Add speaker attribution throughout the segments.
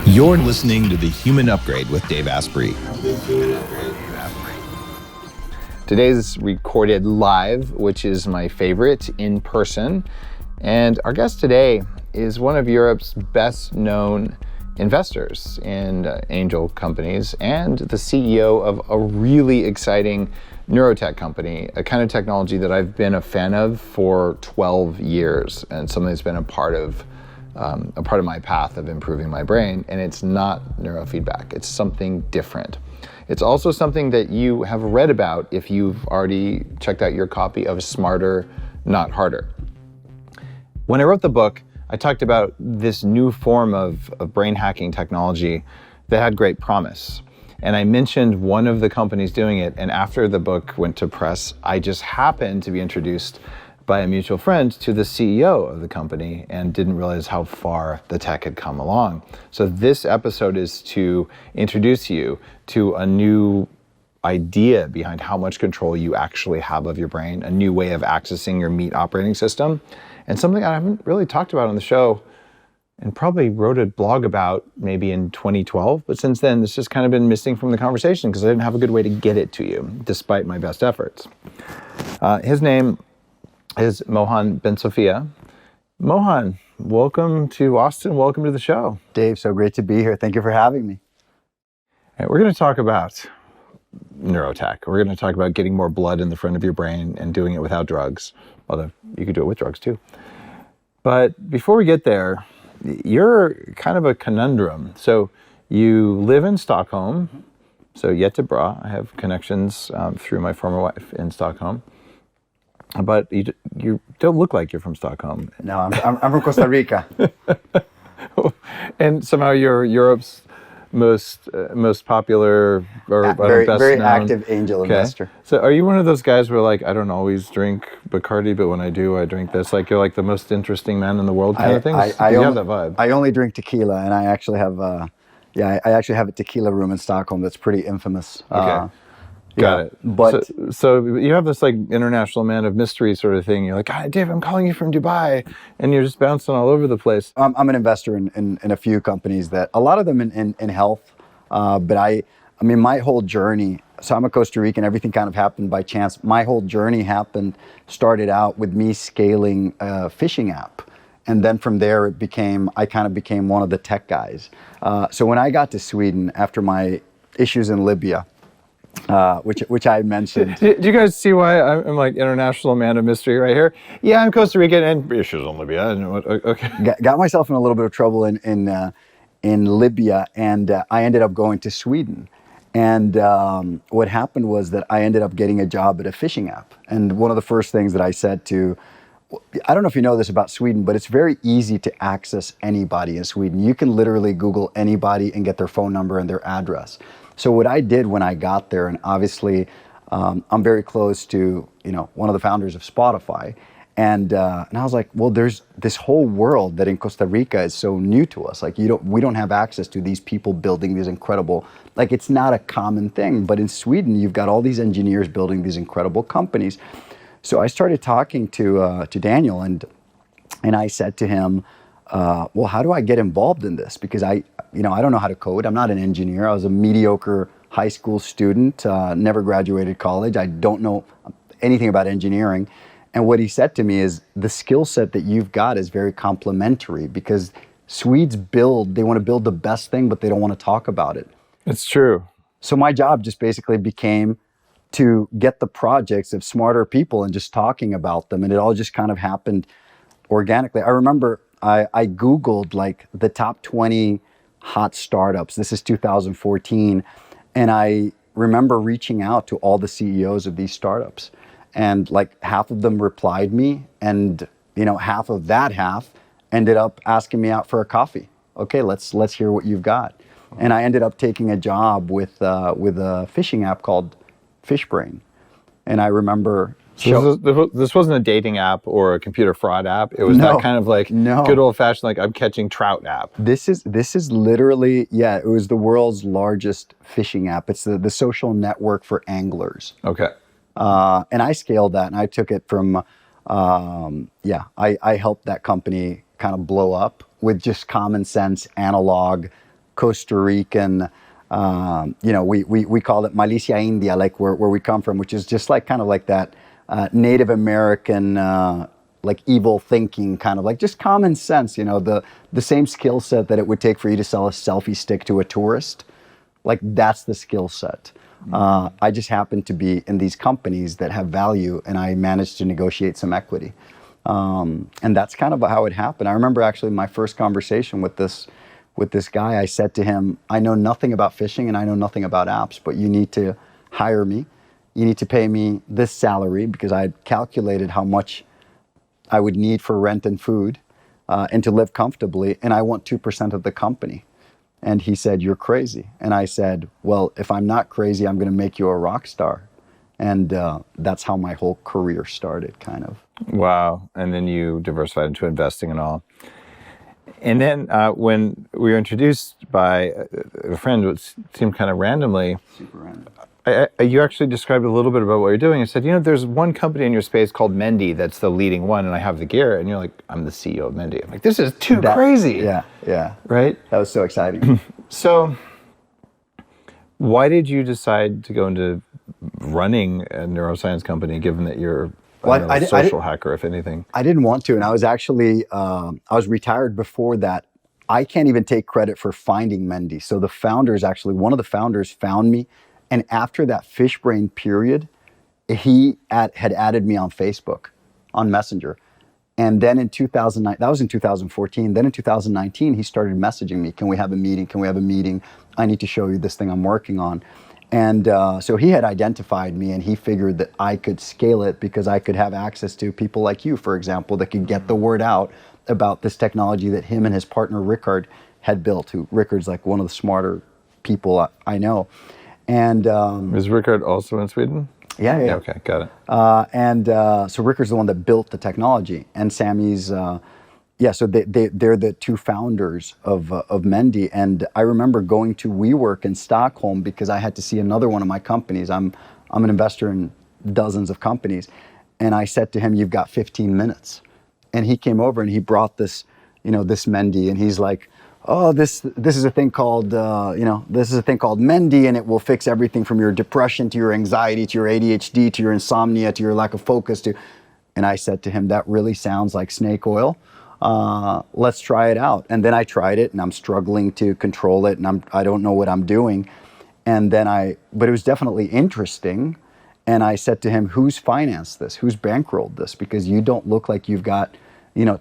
Speaker 1: You're listening to The Human Upgrade with Dave Asprey.
Speaker 2: Today's recorded live, which is my favorite, in person. And our guest today is one of Europe's best known investors in angel companies and the CEO of a really exciting neurotech company, a kind of technology that I've been a fan of for 12 years and something that's been a part of my path of improving my brain. And it's not neurofeedback, it's something different. It's also something that you have read about if you've already checked out your copy of Smarter, Not Harder. When I wrote the book, I talked about this new form of brain hacking technology that had great promise. And I mentioned one of the companies doing it, and after the book went to press, I just happened to be introduced by a mutual friend to the CEO of the company and didn't realize how far the tech had come along. So this episode is to introduce you to a new idea behind how much control you actually have of your brain, a new way of accessing your meat operating system, and something I haven't really talked about on the show and probably wrote a blog about maybe in 2012, but since then it's just kind of been missing from the conversation because I didn't have a good way to get it to you, despite my best efforts. His name is Moha Bensofia. Mohan, welcome to Austin. Welcome to the show.
Speaker 3: Dave, so great to be here. Thank you for having me.
Speaker 2: All right, we're going to talk about neurotech. We're going to talk about getting more blood in the front of your brain and doing it without drugs, although you could do it with drugs too. But before we get there, you're kind of a conundrum. So you live in Stockholm, so Jättebra. I have connections through my former wife in Stockholm. But you don't look like you're from Stockholm.
Speaker 3: No, I'm from Costa Rica.
Speaker 2: And somehow you're Europe's most popular or best
Speaker 3: very
Speaker 2: known.
Speaker 3: active angel investor.
Speaker 2: So are you one of those guys where like, I don't always drink Bacardi, but when I do, I drink this? Like you're like the most interesting man in the world kind of thing? You have that vibe.
Speaker 3: I only drink tequila, and I actually have I actually have a tequila room in Stockholm that's pretty infamous.
Speaker 2: Okay. Got it.
Speaker 3: But
Speaker 2: so you have this like international man of mystery sort of thing. You're like, "Hi, Dave, I'm calling you from Dubai," and you're just bouncing all over the place.
Speaker 3: I'm an investor in a few companies, that a lot of them in health. But I mean, my whole journey. So I'm a Costa Rican. Everything kind of happened by chance. My whole journey started out with me scaling a fishing app. And then from there, I kind of became one of the tech guys. So when I got to Sweden after my issues in Libya, which I mentioned.
Speaker 2: Do you guys see why I'm like international man of mystery right here? Yeah, I'm Costa Rican and issues on Libya. Okay.
Speaker 3: Got myself in a little bit of trouble in Libya, and I ended up going to Sweden. And what happened was that I ended up getting a job at a fishing app. And one of the first things that I said I don't know if you know this about Sweden, but it's very easy to access anybody in Sweden. You can literally Google anybody and get their phone number and their address. So what I did when I got there, and obviously I'm very close to one of the founders of Spotify, and I was like, well, there's this whole world that in Costa Rica is so new to us. Like we don't have access to these people building these incredible, like it's not a common thing. But in Sweden, you've got all these engineers building these incredible companies. So I started talking to Daniel, and I said to him, well, how do I get involved in this? Because I don't know how to code. I'm not an engineer. I was a mediocre high school student, never graduated college. I don't know anything about engineering. And what he said to me is, the skill set that you've got is very complementary, because Swedes they want to build the best thing, but they don't want to talk about it.
Speaker 2: It's true.
Speaker 3: So my job just basically became to get the projects of smarter people and just talking about them. And it all just kind of happened organically. I remember I Googled like the top 20 hot startups. This is 2014. And I remember reaching out to all the CEOs of these startups. And like half of them replied me. And half of that half ended up asking me out for a coffee. Okay, let's hear what you've got. And I ended up taking a job with a fishing app called Fishbrain. And I remember...
Speaker 2: So this wasn't a dating app or a computer fraud app. It was that kind of like good old fashioned, like I'm catching trout app.
Speaker 3: This is literally, it was the world's largest fishing app. It's the social network for anglers.
Speaker 2: Okay.
Speaker 3: And I scaled that, and I took it from, I helped that company kind of blow up with just common sense, analog, Costa Rican, we call it Malicia India, like where we come from, which is just like kind of like that Native American, like evil thinking, kind of like just common sense, the same skill set that it would take for you to sell a selfie stick to a tourist. Like that's the skill set. I just happen to be in these companies that have value, and I managed to negotiate some equity. And that's kind of how it happened. I remember actually my first conversation with this guy. I said to him, I know nothing about fishing and I know nothing about apps, but you need to hire me. You need to pay me this salary, because I had calculated how much I would need for rent and food and to live comfortably, and I want 2% of the company. And he said, you're crazy. And I said, well, if I'm not crazy, I'm going to make you a rock star. And that's how my whole career started, kind of.
Speaker 1: Wow. And then you diversified into investing and all. And then when we were introduced by a friend, which seemed kind of randomly,
Speaker 3: Super random.
Speaker 1: You actually described a little bit about what you're doing and said, there's one company in your space called Mendi that's the leading one, and I have the gear. And you're like, I'm the CEO of Mendi. I'm like, this is too crazy.
Speaker 3: Yeah.
Speaker 1: Right?
Speaker 3: That was so exciting.
Speaker 1: So why did you decide to go into running a neuroscience company, given that you're a social hacker, if anything?
Speaker 3: I didn't want to, and I was actually, I was retired before that. I can't even take credit for finding Mendi. So the founders, actually, one of the founders found me, and after that fish brain period, he had added me on Facebook, on Messenger. And then in 2009, that was in 2014, then in 2019, he started messaging me, can we have a meeting? Can we have a meeting? I need to show you this thing I'm working on. And so he had identified me, and he figured that I could scale it because I could have access to people like you, for example, that could get the word out about this technology that him and his partner Rickard had built. Rickard's like one of the smarter people I know. And
Speaker 1: is Rickard also in Sweden?
Speaker 3: Yeah.
Speaker 1: Okay, got it.
Speaker 3: So Rickard's the one that built the technology, and Sammy's. So they're the two founders of Mendi. And I remember going to WeWork in Stockholm because I had to see another one of my companies. I'm an investor in dozens of companies, and I said to him, "You've got 15 minutes." And he came over and he brought this, this Mendi, and he's like, "Oh, this is a thing called Mendi, and it will fix everything from your depression to your anxiety to your ADHD to your insomnia to your lack of focus to." And I said to him, "That really sounds like snake oil. Let's try it out." And then I tried it, and I'm struggling to control it, and I don't know what I'm doing. And then but it was definitely interesting. And I said to him, "Who's financed this? Who's bankrolled this? Because you don't look like you've got,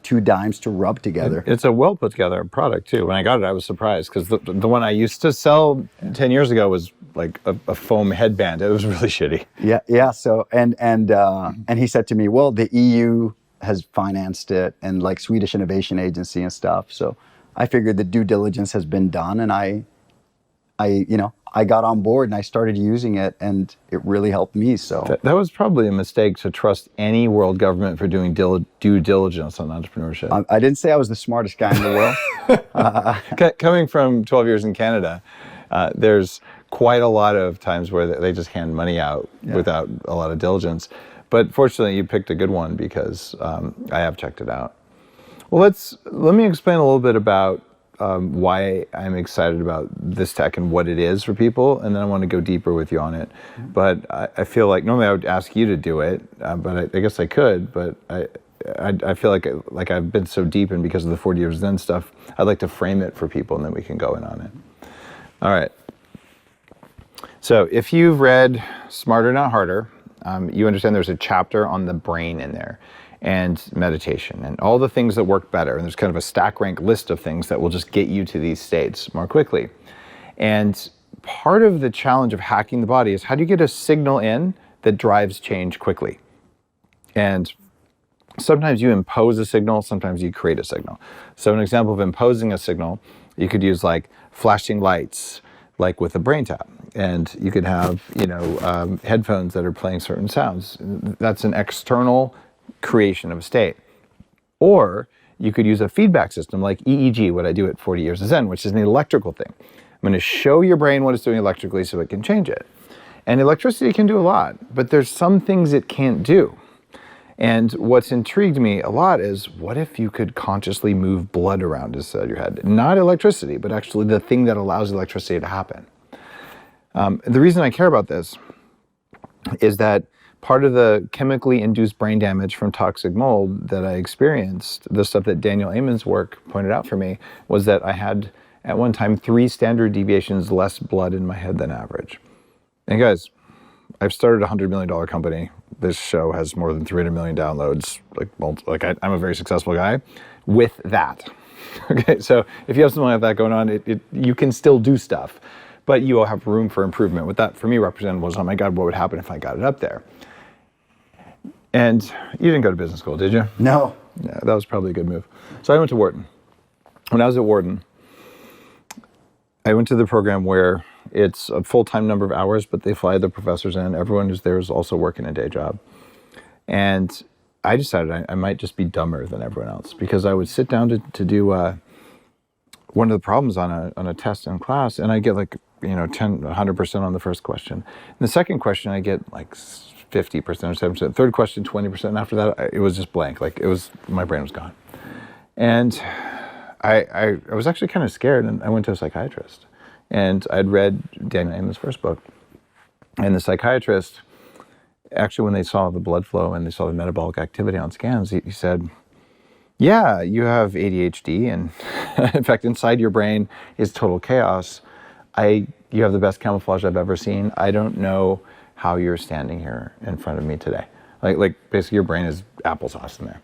Speaker 3: two dimes to rub together."
Speaker 1: It's a well put together product too. When I got it, I was surprised because the one I used to sell 10 years ago was like a foam headband. It was really shitty.
Speaker 3: Yeah. So and he said to me, "Well, the EU has financed it, and like Swedish Innovation Agency and stuff." So I figured the due diligence has been done, and I got on board and I started using it, and it really helped me. So
Speaker 1: that was probably a mistake to trust any world government for doing due diligence on entrepreneurship.
Speaker 3: I didn't say I was the smartest guy in the world.
Speaker 1: Coming from 12 years in Canada, there's quite a lot of times where they just hand money out without a lot of diligence. But fortunately, you picked a good one because I have checked it out. Well, let me explain a little bit about why I'm excited about this tech and what it is for people, and then I want to go deeper with you on it. But I feel like normally I would ask you to do it, but I guess I could. But I feel like I've been so deep in because of the 40 years Zen stuff. I'd like to frame it for people, and then we can go in on it. All right. So if you've read Smarter Not Harder, you understand there's a chapter on the brain in there, and meditation, and all the things that work better. And there's kind of a stack rank list of things that will just get you to these states more quickly. And part of the challenge of hacking the body is how do you get a signal in that drives change quickly? And sometimes you impose a signal, sometimes you create a signal. So an example of imposing a signal, you could use like flashing lights, like with a brain tap. And you could have, headphones that are playing certain sounds. That's an external creation of a state. Or you could use a feedback system like EEG, what I do at 40 Years of Zen, which is an electrical thing. I'm going to show your brain what it's doing electrically so it can change it. And electricity can do a lot, but there's some things it can't do.
Speaker 2: And what's intrigued me a lot is, what if you could consciously move blood around inside your head? Not electricity, but actually the thing that allows electricity to happen. The reason I care about this is that part of the chemically induced brain damage from toxic mold that I experienced, the stuff that Daniel Amen's work pointed out for me, was that I had at one time 3 standard deviations less blood in my head than average. And guys, I've started a $100 million company. This show has more than 300 million downloads. I'm a very successful guy with that. Okay, so if you have something like that going on, you can still do stuff, but you will have room for improvement. What that for me represented was, oh my God, what would happen if I got it up there? And you didn't go to business school, did you?
Speaker 3: No.
Speaker 2: Yeah, that was probably a good move. So I went to Wharton. When I was at Wharton, I went to the program where it's a full-time number of hours, but they fly the professors in. Everyone who's there is also working a day job. And I decided I might just be dumber than everyone else, because I would sit down to do one of the problems on a test in class, and I get 100% on the first question. And the second question, I get 50% or 7%. Third question, 20%. And after that, it was just blank. My brain was gone. And I was actually kind of scared, and I went to a psychiatrist. And I'd read Daniel Amen's first book. And the psychiatrist, actually, when they saw the blood flow and they saw the metabolic activity on scans, he said, yeah, you have ADHD, and in fact, inside your brain is total chaos. You have the best camouflage I've ever seen. I don't know how you're standing here in front of me today. Basically your brain is applesauce in there.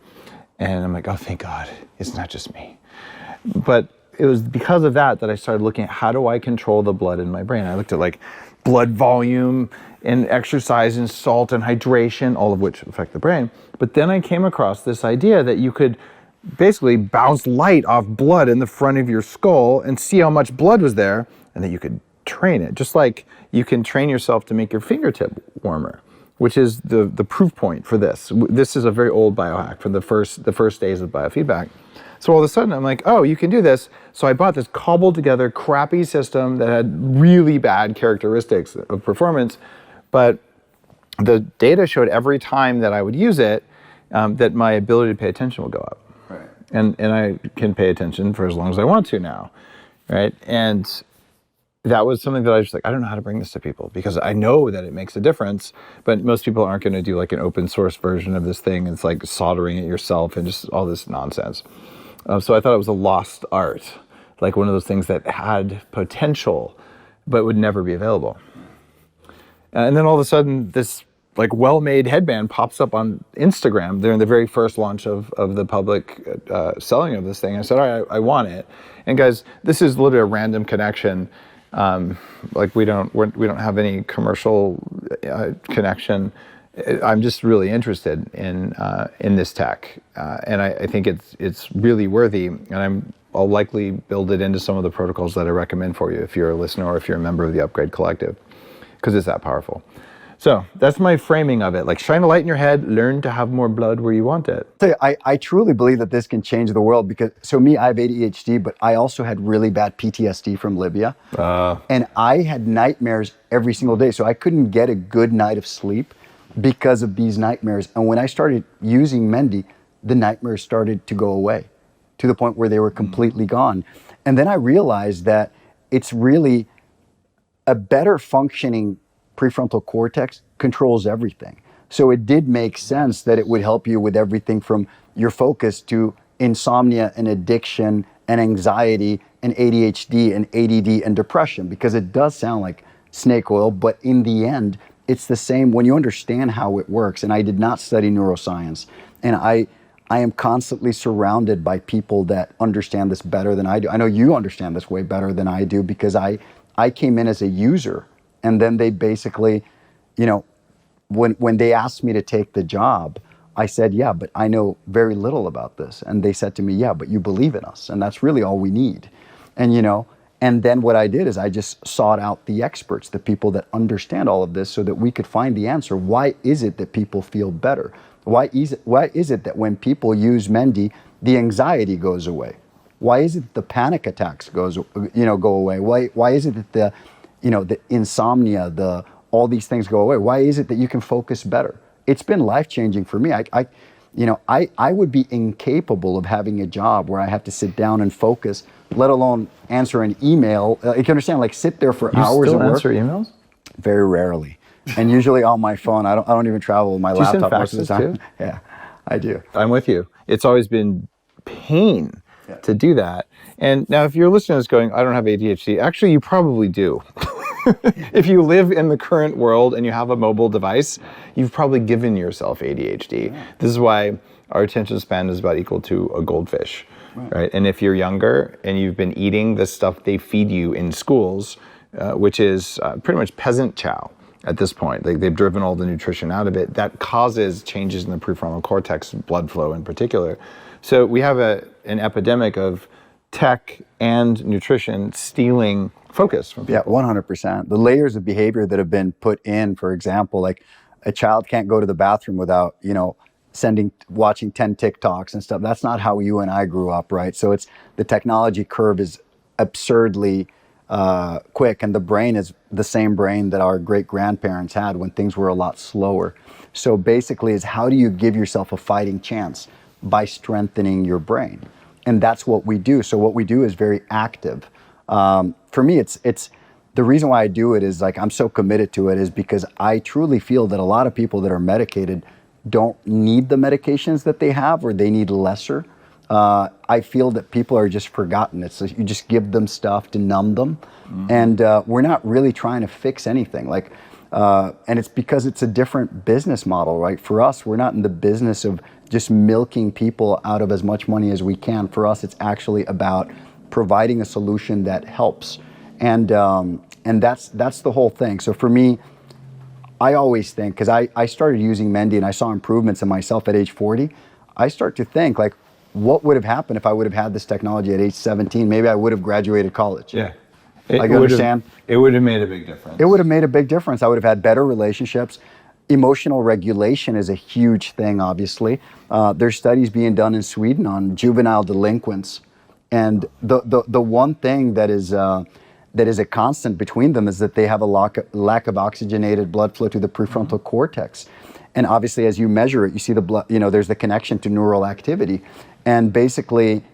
Speaker 2: And I'm like, oh, thank God, it's not just me. But it was because of that I started looking at, how do I control the blood in my brain? I looked at blood volume and exercise and salt and hydration, all of which affect the brain. But then I came across this idea that you could basically bounce light off blood in the front of your skull and see how much blood was there, and that you could train it. Just like you can train yourself to make your fingertip warmer, which is the proof point for this. This is a very old biohack from the first days of biofeedback. So all of a sudden I'm like, oh, you can do this. So I bought this cobbled together crappy system that had really bad characteristics of performance, but the data showed every time that I would use it, that my ability to pay attention would go up.
Speaker 3: Right.
Speaker 2: And I can pay attention for as long as I want to now, right? And that was something that I was just I don't know how to bring this to people, because I know that it makes a difference, but most people aren't going to do an open source version of this thing. It's like soldering it yourself and just all this nonsense. So I thought it was a lost art, one of those things that had potential, but would never be available. And then all of a sudden, this well-made headband pops up on Instagram during the very first launch of the public selling of this thing. I said, all right, I want it. And guys, this is literally a random connection. We don't have any commercial connection. I'm just really interested in this tech, and I think it's really worthy. And I'll likely build it into some of the protocols that I recommend for you if you're a listener or if you're a member of the Upgrade Collective, because it's that powerful. So that's my framing of it. Shine a light in your head, learn to have more blood where you want it.
Speaker 3: I truly believe that this can change the world, because, I have ADHD, but I also had really bad PTSD from Libya. And I had nightmares every single day. So I couldn't get a good night of sleep because of these nightmares. And when I started using Mendi, the nightmares started to go away to the point where they were completely gone. And then I realized that it's really a better functioning prefrontal cortex controls everything. So it did make sense that it would help you with everything from your focus to insomnia and addiction and anxiety and ADHD and ADD and depression, because it does sound like snake oil, but in the end, it's the same when you understand how it works. And I did not study neuroscience, and I am constantly surrounded by people that understand this better than I do. I know you understand this way better than I do, because I came in as a user. And then they basically, when they asked me to take the job, I said, yeah, but I know very little about this. And they said to me, yeah, but you believe in us. And that's really all we need. And, and then what I did is I just sought out the experts, the people that understand all of this, so that we could find the answer. Why is it that people feel better? Why is it that when people use Mendi, the anxiety goes away? Why is it the panic attacks go away? Why is it that the insomnia, all these things go away? Why is it that you can focus better? it's been life-changing for me. I would be incapable of having a job where I have to sit down and focus, let alone answer an email. You can understand, like sit there for hours
Speaker 1: still
Speaker 3: at work.
Speaker 1: answer emails?
Speaker 3: Very rarely, and usually on my phone. I don't even travel with my laptop most of the time.
Speaker 1: Too?
Speaker 3: Yeah, I do.
Speaker 1: I'm with you. It's always been pain to do that. And now if you're listening to this going, I don't have ADHD, actually you probably do. If you live in the current world and you have a mobile device, you've probably given yourself ADHD. This is why our attention span is about equal to a goldfish, right? And if you're younger and you've been eating the stuff they feed you in schools, which is pretty much peasant chow at this point, they've driven all the nutrition out of it, that causes changes in the prefrontal cortex, blood flow in particular. So we have an epidemic of tech and nutrition stealing focus from people.
Speaker 3: Yeah, 100%. The layers of behavior that have been put in, for example, like a child can't go to the bathroom without, watching 10 TikToks and stuff. That's not how you and I grew up, right? So the technology curve is absurdly quick, and the brain is the same brain that our great grandparents had when things were a lot slower. So basically, is how do you give yourself a fighting chance? By strengthening your brain. And that's what we do. So what we do is very active. For me, it's the reason why I do it is like I'm so committed to it is because I truly feel that a lot of people that are medicated don't need the medications that they have, or they need lesser. I feel that people are just forgotten. It's you just give them stuff to numb them, and we're not really trying to fix anything. And it's because it's a different business model, right? For us, we're not in the business of just milking people out of as much money as we can. For us, it's actually about providing a solution that helps, and that's the whole thing. So for me, I always think, because I started using Mendi and I saw improvements in myself at age 40, I start to think like, what would have happened if I would have had this technology at age 17? Maybe I would have graduated college.
Speaker 1: Yeah.
Speaker 3: It would have
Speaker 1: made a big difference.
Speaker 3: It would have made a big difference. I would have had better relationships. Emotional regulation is a huge thing, obviously. There's studies being done in Sweden on juvenile delinquents. And the one thing that is a constant between them is that they have a lack of oxygenated blood flow to the prefrontal cortex. And obviously, as you measure it, you see the blood, there's the connection to neural activity. And basically,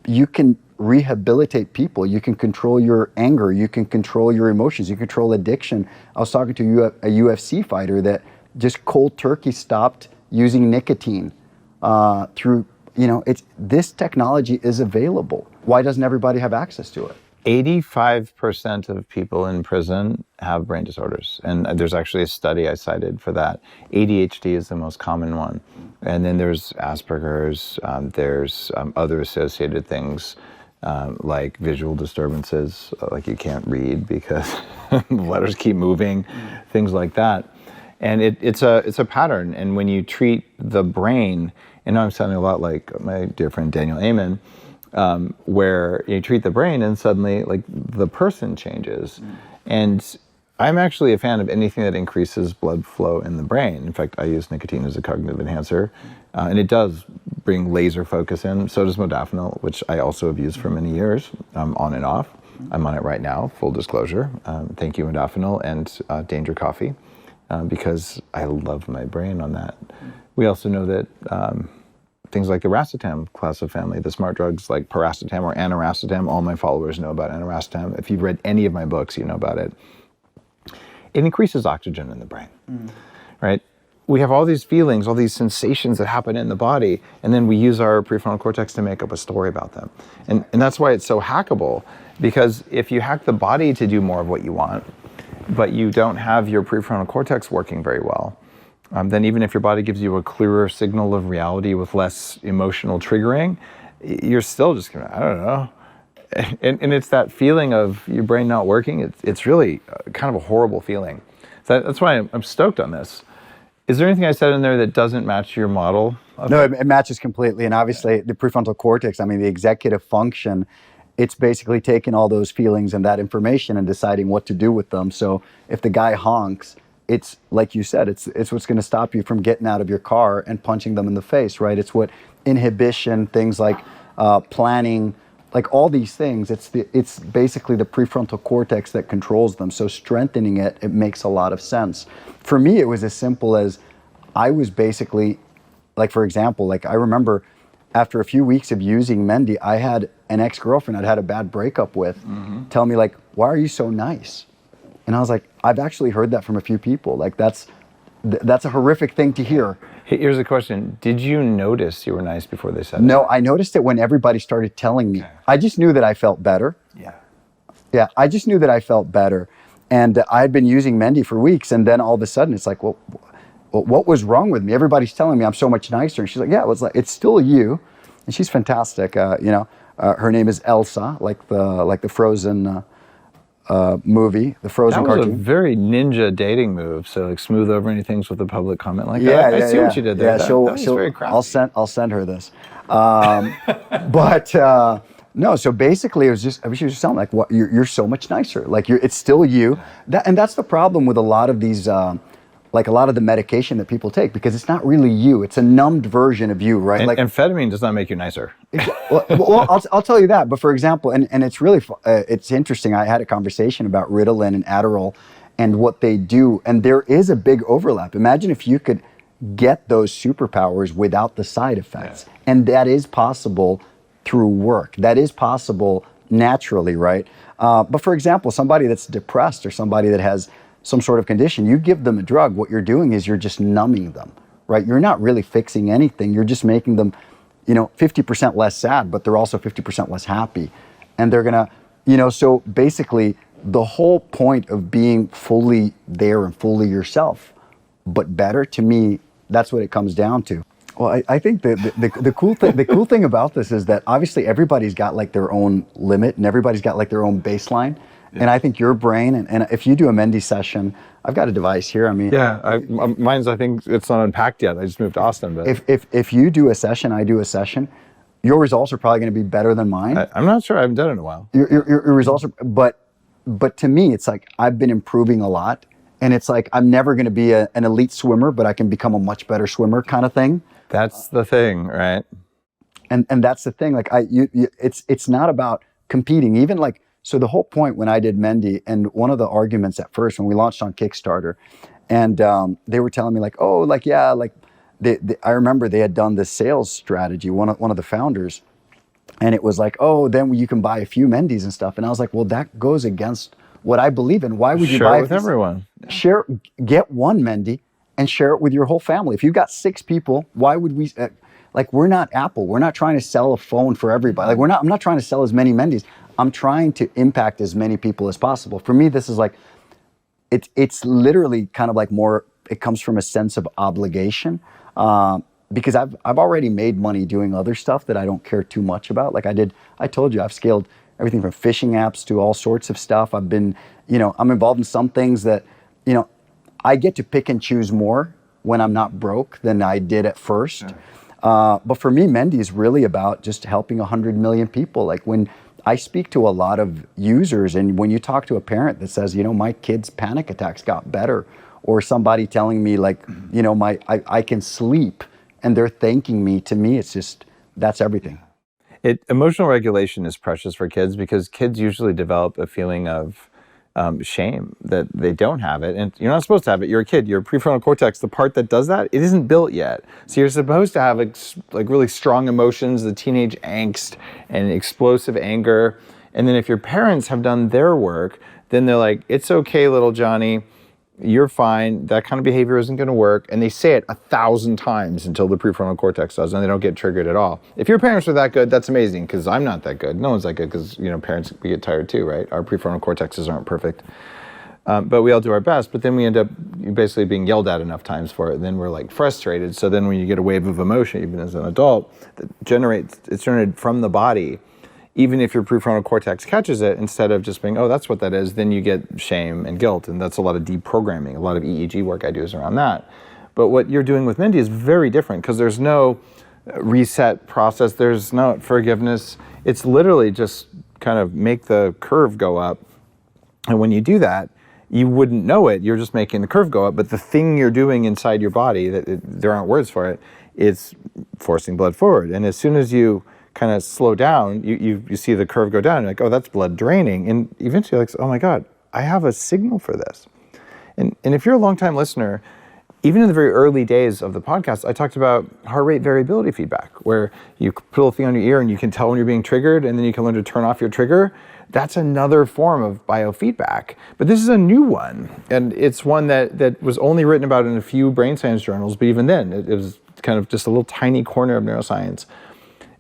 Speaker 3: you can rehabilitate people. You can control your anger. You can control your emotions. You control addiction. I was talking to a UFC fighter that just cold turkey stopped using nicotine through, this technology is available. Why doesn't everybody have access to it?
Speaker 1: 85% of people in prison have brain disorders. And there's actually a study I cited for that. ADHD is the most common one. And then there's Asperger's, there's other associated things like visual disturbances, like you can't read because letters keep moving, things like that. And it's a pattern. And when you treat the brain, and I'm sounding a lot like my dear friend Daniel Amen, where you treat the brain and suddenly like the person changes. And I'm actually a fan of anything that increases blood flow in the brain. In fact, I use nicotine as a cognitive enhancer, and it does bring laser focus in. So does modafinil, which I also have used for many years, on and off. I'm on it right now, full disclosure. Thank you, modafinil and Danger Coffee, because I love my brain on that. We also know that things like the racetam class of family, the smart drugs like paracetam or aniracetam, all my followers know about aniracetam. If you've read any of my books, you know about it. It increases oxygen in the brain, right? We have all these feelings, all these sensations that happen in the body, and then we use our prefrontal cortex to make up a story about them. And that's why it's so hackable, because if you hack the body to do more of what you want, but you don't have your prefrontal cortex working very well, then even if your body gives you a clearer signal of reality with less emotional triggering, you're still just gonna, I don't know. And it's that feeling of your brain not working. It's really kind of a horrible feeling. So that's why I'm stoked on this. Is there anything I said in there that doesn't match your model?
Speaker 3: No, it matches completely. And obviously the prefrontal cortex, the executive function, it's basically taking all those feelings and that information and deciding what to do with them. So if the guy honks, it's like you said, it's what's going to stop you from getting out of your car and punching them in the face, right? It's what inhibition, things like planning, like all these things, it's basically the prefrontal cortex that controls them. So strengthening it makes a lot of sense. For me, it was as simple as I was basically, like, for example, like I remember after a few weeks of using Mendi, I had an ex-girlfriend I'd had a bad breakup with tell me like, why are you so nice? And I was like, I've actually heard that from a few people. Like that's a horrific thing to hear.
Speaker 1: Here's a question. Did you notice you were nice before they said it?
Speaker 3: No, I noticed it when everybody started telling me. I just knew that I felt better. Yeah, I just knew that I felt better. And I had been using Mendi for weeks, and then all of a sudden it's like, well, what was wrong with me? Everybody's telling me I'm so much nicer. And she's like, yeah, it's still you. And she's fantastic. Her name is Elsa, like the Frozen movie, the Frozen
Speaker 1: cartoon.
Speaker 3: Cartoon.
Speaker 1: That was a very ninja dating move. So like smooth over anything with a public comment like that. I see what you did there.
Speaker 3: Yeah,
Speaker 1: that was very crafty.
Speaker 3: I'll send her this. No, so basically she was just telling me, like, what, you're so much nicer. Like it's still you. And that's the problem with a lot of these, like a lot of the medication that people take, because it's not really you. It's a numbed version of you, right?
Speaker 1: And amphetamine does not make you nicer.
Speaker 3: Well, I'll tell you that. But for example, and it's really, it's interesting. I had a conversation about Ritalin and Adderall and what they do. And there is a big overlap. Imagine if you could get those superpowers without the side effects. Yeah. And that is possible through work. That is possible naturally, right? But for example, somebody that's depressed or somebody that has some sort of condition, you give them a drug, what you're doing is you're just numbing them, right? You're not really fixing anything. You're just making them, 50% less sad, but they're also 50% less happy. And they're gonna, so basically the whole point of being fully there and fully yourself, but better, to me, that's what it comes down to. Well, I think the cool thing about this is that obviously everybody's got like their own limit and everybody's got like their own baseline. Yeah. And I think your brain, and if you do a Mendi session, I've got a device here. I mean,
Speaker 1: mine's, I think it's not unpacked yet. I just moved to Austin. But
Speaker 3: if you do a session, I do a session, your results are probably going to be better than mine.
Speaker 1: I'm not sure. I haven't done it in a while.
Speaker 3: Your results are, but to me, it's like I've been improving a lot, and it's like I'm never going to be an elite swimmer, but I can become a much better swimmer, kind of thing.
Speaker 1: That's the thing, right?
Speaker 3: And that's the thing. Like it's not about competing. Even like, so the whole point when I did Mendi, and one of the arguments at first when we launched on Kickstarter, and they were telling me like, oh, like yeah, like I remember they had done this sales strategy. One of the founders, and it was like, oh, then you can buy a few Mendis and stuff. And I was like, well, that goes against what I believe in. Why would you buy
Speaker 1: it with everyone?
Speaker 3: Get one Mendi and share it with your whole family. If you've got 6 people, why would we, like we're not Apple. We're not trying to sell a phone for everybody. Like I'm not trying to sell as many Mendis. I'm trying to impact as many people as possible. For me, this is like, it's literally kind of like more, it comes from a sense of obligation, because I've already made money doing other stuff that I don't care too much about. Like I told you, I've scaled everything from phishing apps to all sorts of stuff. I've been, I'm involved in some things that, I get to pick and choose more when I'm not broke than I did at first. Yeah. But for me, Mendi is really about just helping 100 million people. Like when I speak to a lot of users, and when you talk to a parent that says, my kid's panic attacks got better, or somebody telling me like, I can sleep, and they're thanking me, to me, it's just, that's everything.
Speaker 1: Emotional regulation is precious for kids because kids usually develop a feeling of shame that they don't have it, and you're not supposed to have it. You're a kid. Your prefrontal cortex, the part that does that, it isn't built yet. So you're supposed to have like really strong emotions, the teenage angst and explosive anger. And then if your parents have done their work, then they're like, it's okay, little Johnny, you're fine. That kind of behavior isn't going to work. And they say it 1,000 times until the prefrontal cortex does, and they don't get triggered at all. If your parents are that good, that's amazing, because I'm not that good. No one's that good, because parents, we get tired too, right? Our prefrontal cortexes aren't perfect. But we all do our best, but then we end up basically being yelled at enough times for it, and then we're like frustrated. So then when you get a wave of emotion, even as an adult, it's generated from the body. Even if your prefrontal cortex catches it, instead of just being, oh, that's what that is, then you get shame and guilt. And that's a lot of deprogramming. A lot of EEG work I do is around that. But what you're doing with Mendi is very different, because there's no reset process. There's no forgiveness. It's literally just kind of make the curve go up. And when you do that, you wouldn't know it. You're just making the curve go up. But the thing you're doing inside your body, there aren't words for it, it's forcing blood forward. And as soon as you kind of slow down, you see the curve go down, you're like, oh, that's blood draining. And eventually you're like, oh my God, I have a signal for this. And if you're a longtime listener, even in the very early days of the podcast, I talked about heart rate variability feedback, where you put a thing on your ear and you can tell when you're being triggered, and then you can learn to turn off your trigger. That's another form of biofeedback. But this is a new one, and it's one that was only written about in a few brain science journals, but even then, it was kind of just a little tiny corner of neuroscience.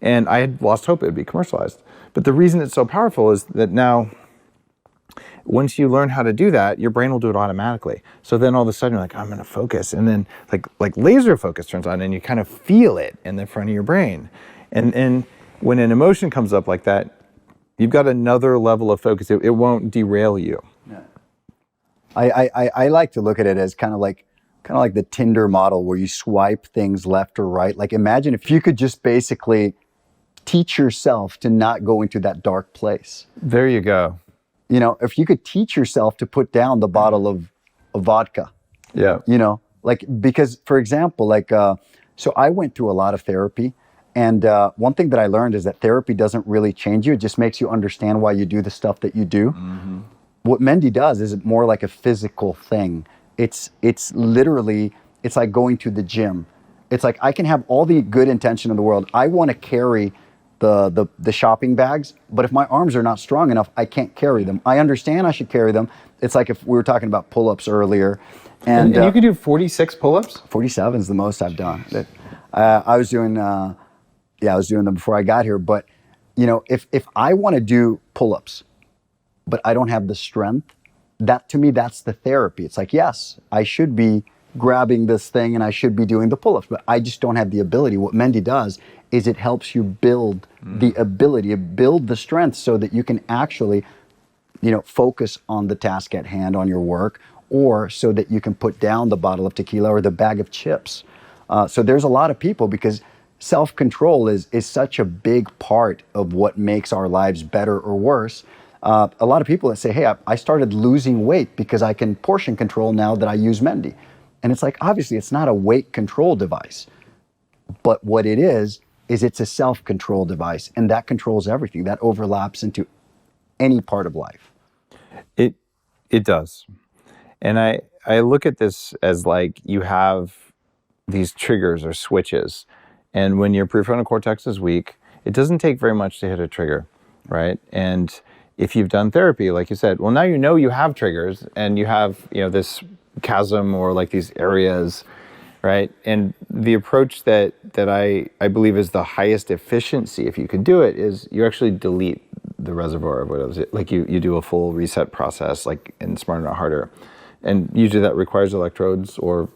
Speaker 1: And I had lost hope it would be commercialized. But the reason it's so powerful is that now, once you learn how to do that, your brain will do it automatically. So then all of a sudden you're like, I'm gonna focus. And then like laser focus turns on and you kind of feel it in the front of your brain. And when an emotion comes up like that, you've got another level of focus. It won't derail you.
Speaker 3: Yeah. I like to look at it as kind of like the Tinder model where you swipe things left or right. Like imagine if you could just basically teach yourself to not go into that dark place.
Speaker 1: There you go.
Speaker 3: You know, if you could teach yourself to put down the bottle of vodka.
Speaker 1: Yeah.
Speaker 3: You know, like, because for example, like, so I went through a lot of therapy. And one thing that I learned is that therapy doesn't really change you. It just makes you understand why you do the stuff that you do. Mm-hmm. What Mendi does is more like a physical thing. It's literally, it's like going to the gym. It's like I can have all the good intention in the world. I want to carry the shopping bags, but if my arms are not strong enough, I can't carry them. I understand I should carry them. It's like if we were talking about pull-ups earlier.
Speaker 1: And you can do 46 pull-ups?
Speaker 3: 47 is the most I've done. I was doing them before I got here. But, you know, if I want to do pull-ups, but I don't have the strength, that to me, that's the therapy. It's like, yes, I should be grabbing this thing and I should be doing the pull-ups, but I just don't have the ability. What Mendi does is it helps you build the ability, build the strength so that you can actually, you know, focus on the task at hand, on your work, or so that you can put down the bottle of tequila or the bag of chips. So there's a lot of people, because self-control is such a big part of what makes our lives better or worse. A lot of people that say, hey, I started losing weight because I can portion control now that I use Mendi. And it's like, obviously, it's not a weight control device. But what it is it's a self-control device. And that controls everything. That overlaps into any part of life.
Speaker 1: It does. And I look at this as like you have these triggers or switches. And when your prefrontal cortex is weak, it doesn't take very much to hit a trigger, right? And if you've done therapy, like you said, well, now you know you have triggers and you have, you know, this chasm or like these areas, right? And the approach that I believe is the highest efficiency, if you could do it, is you actually delete the reservoir of what it was. Like you do a full reset process, like in Smarter Not Harder. And usually that requires electrodes or,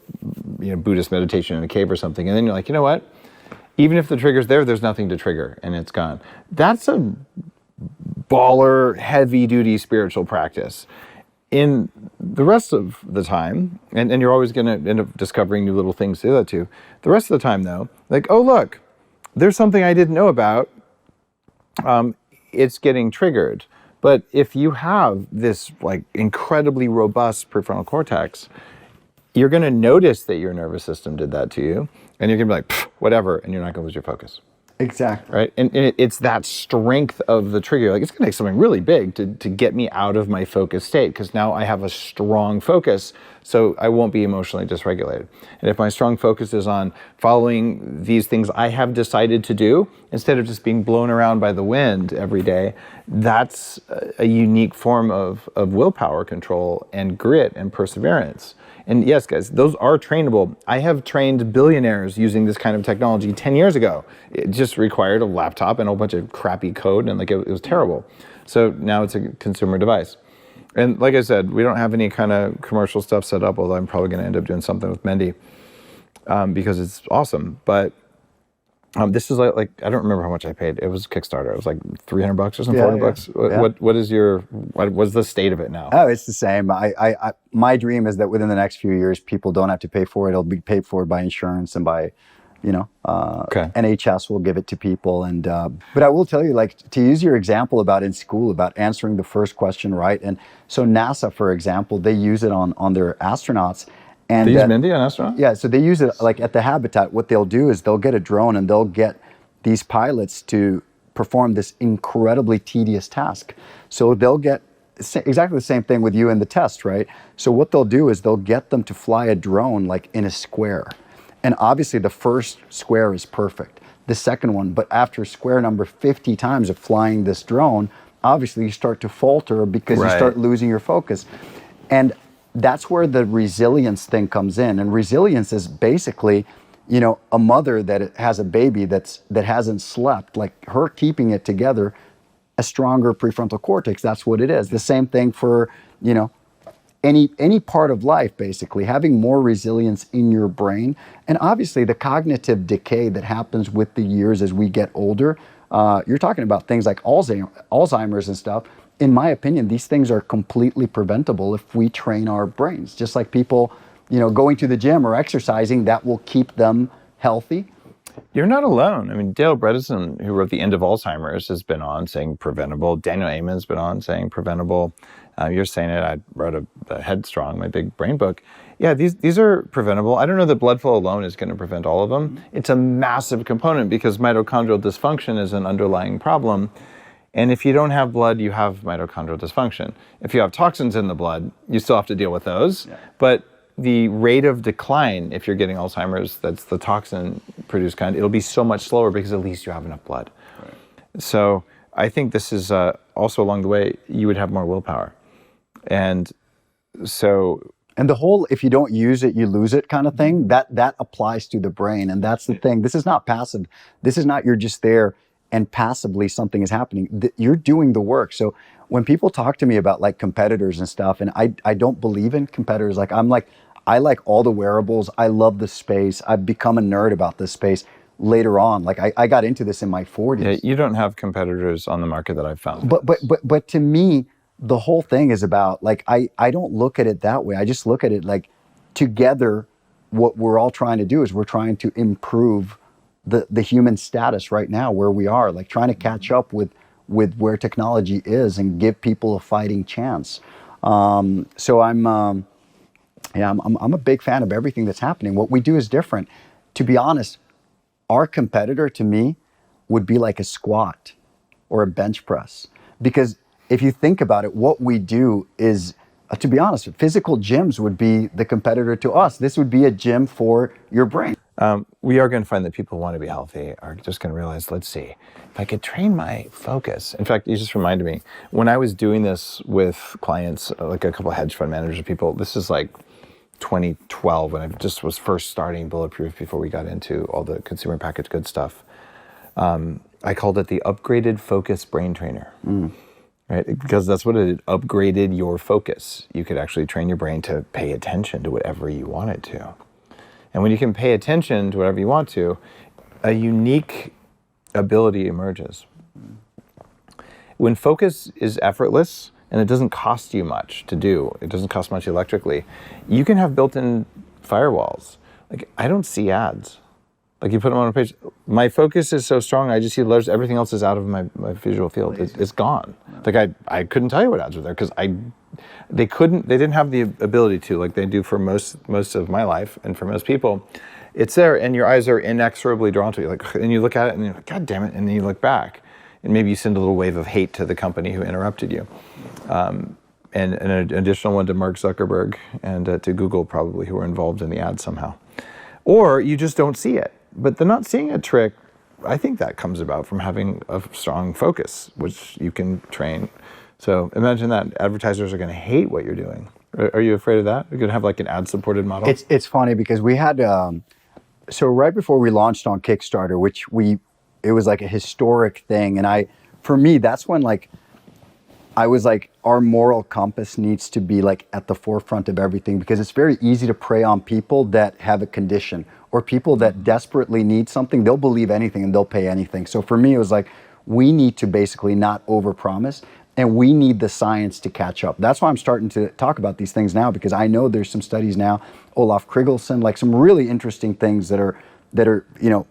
Speaker 1: you know, Buddhist meditation in a cave or something. And then you're like, you know what? Even if the trigger's there, there's nothing to trigger and it's gone. That's a baller, heavy-duty spiritual practice. In the rest of the time, and you're always going to end up discovering new little things to do that too. The rest of the time, though, like, oh, look, there's something I didn't know about. It's getting triggered. But if you have this like incredibly robust prefrontal cortex, you're going to notice that your nervous system did that to you, and you're going to be like, whatever, and you're not going to lose your focus.
Speaker 3: Exactly.
Speaker 1: Right? And it's that strength of the trigger. Like, it's going to take something really big to get me out of my focus state, because now I have a strong focus, so I won't be emotionally dysregulated. And if my strong focus is on following these things I have decided to do, instead of just being blown around by the wind every day, that's a unique form of willpower control and grit and perseverance. And yes, guys, those are trainable. I have trained billionaires using this kind of technology 10 years ago. It just required a laptop and a whole bunch of crappy code, and like it was terrible. So now it's a consumer device. And like I said, we don't have any kind of commercial stuff set up, although I'm probably going to end up doing something with Mendi because it's awesome. But this is like I don't remember how much I paid. It was Kickstarter. It was like $300 or something, $400. What's the state of it now?
Speaker 3: Oh, it's the same. My dream is that within the next few years, people don't have to pay for it. It'll be paid for by insurance and by, you know, NHS will give it to people. And but I will tell you, like, to use your example about in school about answering the first question right. And so NASA, for example, they use it on their astronauts. And
Speaker 1: they use Mendi on astronauts?
Speaker 3: Yeah, so they use it like at the habitat. What they'll do is they'll get a drone and they'll get these pilots to perform this incredibly tedious task. So they'll get exactly the same thing with you in the test, right? So what they'll do is they'll get them to fly a drone like in a square. And obviously the first square is perfect, the second one, but after square number 50 times of flying this drone, obviously you start to falter because you start losing your focus. And that's where the resilience thing comes in. And resilience is basically, you know, a mother that has a baby that hasn't slept, like her keeping it together, a stronger prefrontal cortex. That's what it is. The same thing for, you know, any part of life, basically, having more resilience in your brain. And obviously the cognitive decay that happens with the years as we get older, you're talking about things like Alzheimer's and stuff. In my opinion, these things are completely preventable if we train our brains. Just like people, you know, going to the gym or exercising, that will keep them healthy.
Speaker 1: You're not alone. I mean, Dale Bredesen, who wrote The End of Alzheimer's, has been on saying preventable. Daniel Amen's been on saying preventable. You're saying it. I wrote a Headstrong, my big brain book. Yeah, these are preventable. I don't know that blood flow alone is going to prevent all of them. It's a massive component because mitochondrial dysfunction is an underlying problem. And if you don't have blood, you have mitochondrial dysfunction. If you have toxins in the blood, you still have to deal with those. Yeah. But the rate of decline, if you're getting Alzheimer's, that's the toxin-produced kind, it'll be so much slower because at least you have enough blood. Right. So I think this is also along the way, you would have more willpower. And so...
Speaker 3: And the whole, if you don't use it, you lose it kind of thing, that applies to the brain. And that's the thing. This is not passive. This is not you're just there and passively something is happening. You're doing the work. So when people talk to me about like competitors and stuff, and I don't believe in competitors, like I like all the wearables. I love the space. I've become a nerd about this space later on. Like I got into this in my 40s.
Speaker 1: Yeah, you don't have competitors on the market that I've found.
Speaker 3: But to me, the whole thing is about like, I don't look at it that way. I just look at it like together, what we're all trying to do is we're trying to improve the human status right now where we are, like trying to catch up with where technology is and give people a fighting chance. So I'm a big fan of everything that's happening. What we do is different. To be honest, our competitor to me would be like a squat or a bench press. Because if you think about it, what we do is, to be honest, physical gyms would be the competitor to us. This would be a gym for your brain.
Speaker 1: We are going to find that people who want to be healthy are just going to realize, let's see, if I could train my focus. In fact, you just reminded me, when I was doing this with clients, like a couple of hedge fund managers, people, this is like 2012 when I just was first starting Bulletproof before we got into all the consumer packaged goods stuff. I called it the upgraded focus brain trainer. Right? Because that's what it upgraded your focus. You could actually train your brain to pay attention to whatever you want it to. And when you can pay attention to whatever you want to, a unique ability emerges. When focus is effortless and it doesn't cost you much to do, it doesn't cost much electrically, you can have built-in firewalls. Like, I don't see ads. Like, you put them on a page. My focus is so strong, I just see letters. Everything else is out of my visual field. It's gone. Like, I couldn't tell you what ads were there because they didn't have the ability to, like they do for most of my life and for most people. It's there, and your eyes are inexorably drawn to it. Like, and you look at it, and you're like, God damn it! And then you look back, and maybe you send a little wave of hate to the company who interrupted you, and an additional one to Mark Zuckerberg and to Google probably, who were involved in the ad somehow, or you just don't see it. But the not seeing it trick, I think that comes about from having a strong focus, which you can train. So imagine that advertisers are going to hate what you're doing. Are you afraid of that? You're going to have like an ad-supported model?
Speaker 3: It's funny because we had, so right before we launched on Kickstarter, it was like a historic thing. And for me, that's when like, I was like, our moral compass needs to be like at the forefront of everything because it's very easy to prey on people that have a condition or people that desperately need something. They'll believe anything and they'll pay anything. So for me, it was like, we need to basically not overpromise and we need the science to catch up. That's why I'm starting to talk about these things now because I know there's some studies now, Olaf Krigelson, like some really interesting things that are, you know,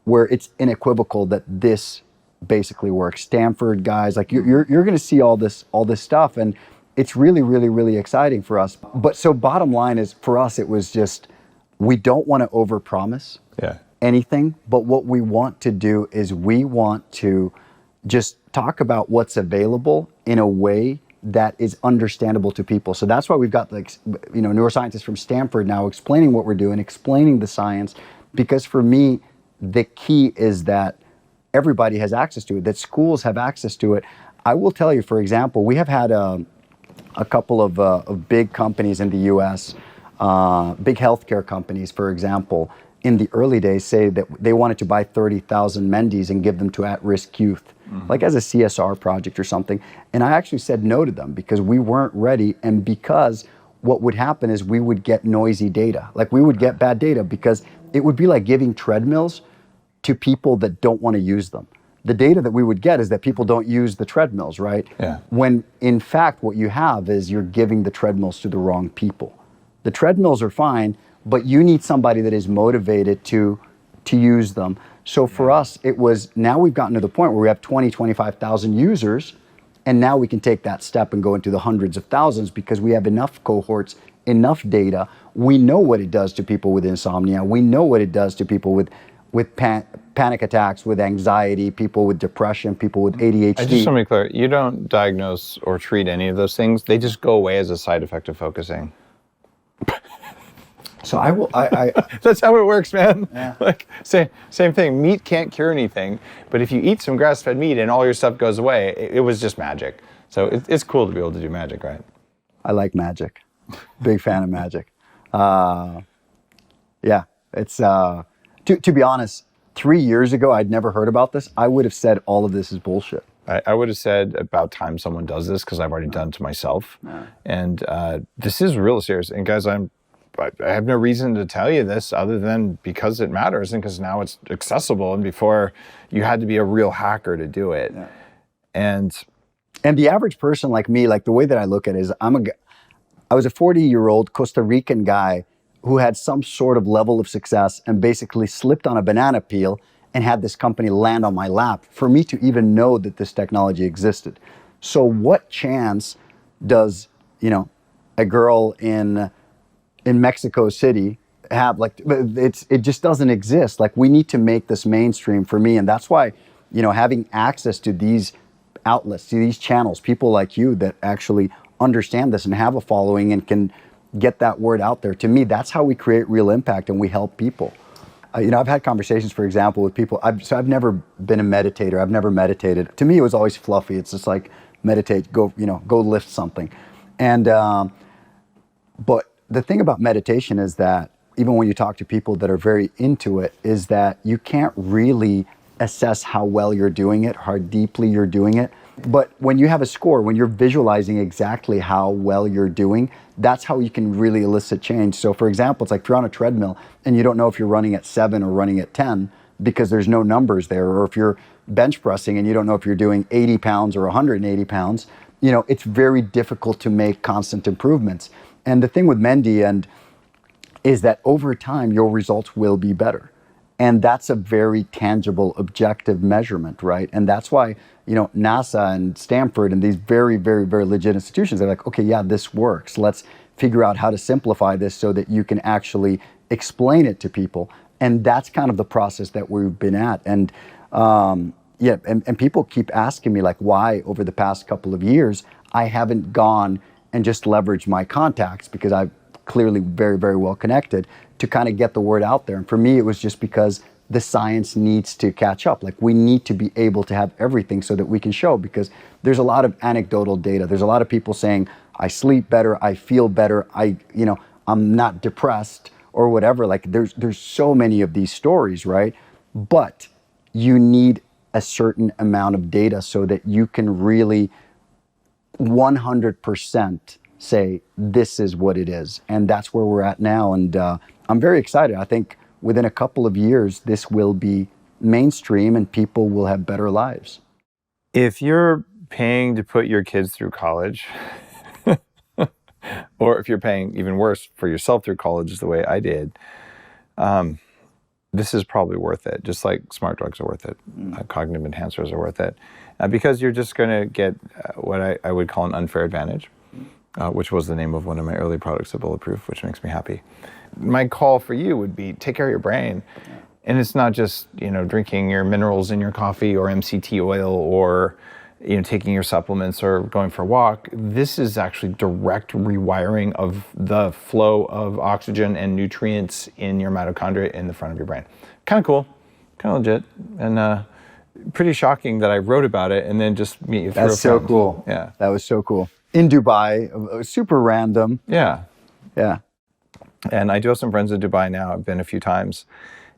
Speaker 3: where it's unequivocal that this basically works. Stanford guys, like you're going to see all this stuff, and it's really, really, really exciting for us. But so bottom line is, for us, it was just, we don't want to overpromise anything, but what we want to do is we want to just talk about what's available in a way that is understandable to people. So that's why we've got neuroscientists from Stanford now explaining what we're doing, explaining the science, because for me, the key is that everybody has access to it, that schools have access to it. I will tell you, for example, we have had a couple of big companies in the US, big healthcare companies, for example, in the early days say that they wanted to buy 30,000 Mendis and give them to at-risk youth, like as a CSR project or something. And I actually said no to them because we weren't ready, and because what would happen is we would get noisy data. Like we would get bad data because it would be like giving treadmills to people that don't want to use them. The data that we would get is that people don't use the treadmills, right?
Speaker 1: Yeah.
Speaker 3: When in fact what you have is you're giving the treadmills to the wrong people. The treadmills are fine, but you need somebody that is motivated to use them. So for us, it was, now we've gotten to the point where we have 20, 25,000 users, and now we can take that step and go into the hundreds of thousands because we have enough cohorts, enough data. We know what it does to people with insomnia. We know what it does to people with panic attacks, with anxiety, people with depression, people with ADHD.
Speaker 1: I just want to be clear, you don't diagnose or treat any of those things. They just go away as a side effect of focusing.
Speaker 3: So I
Speaker 1: That's how it works, man.
Speaker 3: Yeah.
Speaker 1: Like same thing. Meat can't cure anything, but if you eat some grass-fed meat and all your stuff goes away, it was just magic. So it's cool to be able to do magic, right?
Speaker 3: I like magic. Big fan of magic. Yeah, it's to be honest, 3 years ago I'd never heard about this. I would have said all of this is bullshit.
Speaker 1: I would have said about time someone does this because I've already done it to myself. Yeah. And this is real serious. And guys, I have no reason to tell you this other than because it matters and because now it's accessible, and before you had to be a real hacker to do it. Yeah. And
Speaker 3: the average person like me, like the way that I look at it is I was a 40-year-old Costa Rican guy who had some sort of level of success and basically slipped on a banana peel and had this company land on my lap for me to even know that this technology existed. So what chance does, a girl in Mexico City have? Like, it just doesn't exist. Like, we need to make this mainstream for me. And that's why, having access to these outlets, to these channels, people like you that actually understand this and have a following and can get that word out there. To me, that's how we create real impact and we help people. I've had conversations, for example, with people. I've never been a meditator. I've never meditated. To me, it was always fluffy. It's just like meditate, go lift something. And but the thing about meditation is that even when you talk to people that are very into it, is that you can't really assess how well you're doing it, how deeply you're doing it. But when you have a score, when you're visualizing exactly how well you're doing, that's how you can really elicit change. So for example, it's like if you're on a treadmill and you don't know if you're running at 7 or running at 10 because there's no numbers there, or if you're bench pressing and you don't know if you're doing 80 pounds or 180 pounds, it's very difficult to make constant improvements. And the thing with Mendi is that over time, your results will be better. And that's a very tangible, objective measurement, right? And that's why, NASA and Stanford and these very, very, very legit institutions, they're like, okay, yeah, this works. Let's figure out how to simplify this so that you can actually explain it to people. And that's kind of the process that we've been at. And and people keep asking me, like, why over the past couple of years, I haven't gone and just leveraged my contacts, because I'm clearly very, very well connected, to kind of get the word out there. And for me, it was just because the science needs to catch up. Like, we need to be able to have everything so that we can show, because there's a lot of anecdotal data. There's a lot of people saying, I sleep better, I feel better, I'm not depressed or whatever. Like, there's so many of these stories, right? But you need a certain amount of data so that you can really 100% say this is what it is. And that's where we're at now. And I'm very excited. I think within a couple of years, this will be mainstream and people will have better lives.
Speaker 1: If you're paying to put your kids through college, or if you're paying even worse for yourself through college, the way I did, this is probably worth it. Just like smart drugs are worth it. Cognitive enhancers are worth it. Because you're just going to get what I would call an unfair advantage, which was the name of one of my early products of Bulletproof, which makes me happy. My call for you would be take care of your brain. And it's not just, drinking your minerals in your coffee or MCT oil or, taking your supplements or going for a walk, this is actually direct rewiring of the flow of oxygen and nutrients in your mitochondria in the front of your brain. Kind of cool, kind of legit, and pretty shocking that I wrote about it and then just meet you through a friend.
Speaker 3: That's so cool.
Speaker 1: Yeah.
Speaker 3: That was so cool. In Dubai, super random.
Speaker 1: Yeah.
Speaker 3: Yeah.
Speaker 1: And I do have some friends in Dubai now. I've been a few times.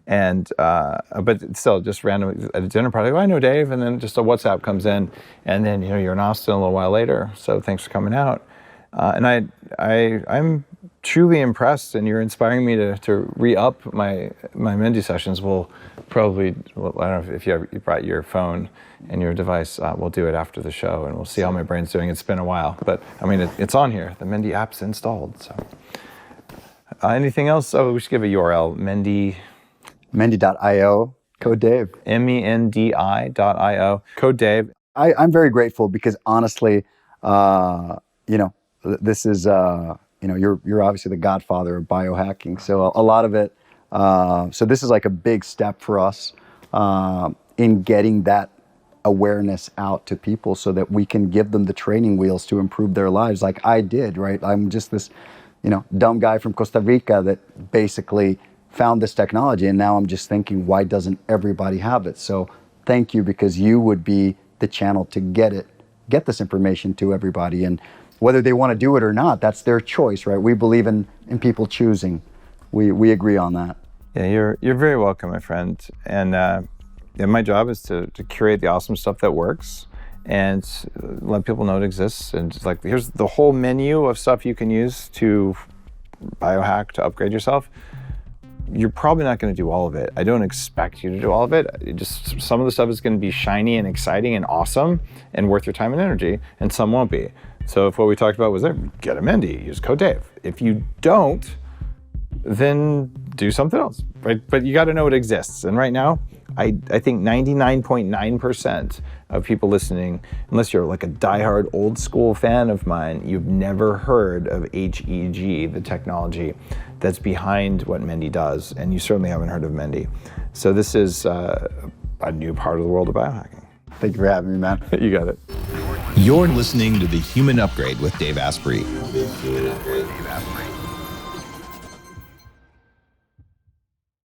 Speaker 1: And but still, just random at a dinner party. Oh, I know Dave, and then just a WhatsApp comes in, and then you're in Austin a little while later. So thanks for coming out. And I'm truly impressed, and you're inspiring me to re-up my Mendi sessions. We'll probably, I don't know if you brought your phone and your device. We'll do it after the show, and we'll see how my brain's doing. It's been a while, but I mean it's on here. The Mendi app's installed. So anything else? Oh, we should give a URL.
Speaker 3: Mendi.io, code Dave.
Speaker 1: MENDI.io, code Dave.
Speaker 3: I'm very grateful because honestly, this is, you're obviously the godfather of biohacking. So a lot of it, so this is like a big step for us in getting that awareness out to people so that we can give them the training wheels to improve their lives like I did, right? I'm just this, dumb guy from Costa Rica that basically found this technology, and now I'm just thinking, why doesn't everybody have it? So thank you, because you would be the channel to get this information to everybody, and whether they want to do it or not, that's their choice, right? We believe in people choosing. We agree on that.
Speaker 1: Yeah, you're very welcome, my friend. And my job is to curate the awesome stuff that works and let people know it exists. And just like, here's the whole menu of stuff you can use to biohack, to upgrade yourself. You're probably not going to do all of it. I don't expect you to do all of it. Just some of the stuff is going to be shiny and exciting and awesome and worth your time and energy, and some won't be. So if what we talked about was there, get a Mendi, use code Dave. If you don't, then do something else, right? But you got to know it exists. And right now, I think 99.9% of people listening, unless you're like a diehard old school fan of mine, you've never heard of HEG, the technology that's behind what Mendi does. And you certainly haven't heard of Mendi. So this is a new part of the world of biohacking.
Speaker 3: Thank you for having me, man.
Speaker 1: You got it.
Speaker 2: You're listening to The Human Upgrade with Dave Asprey.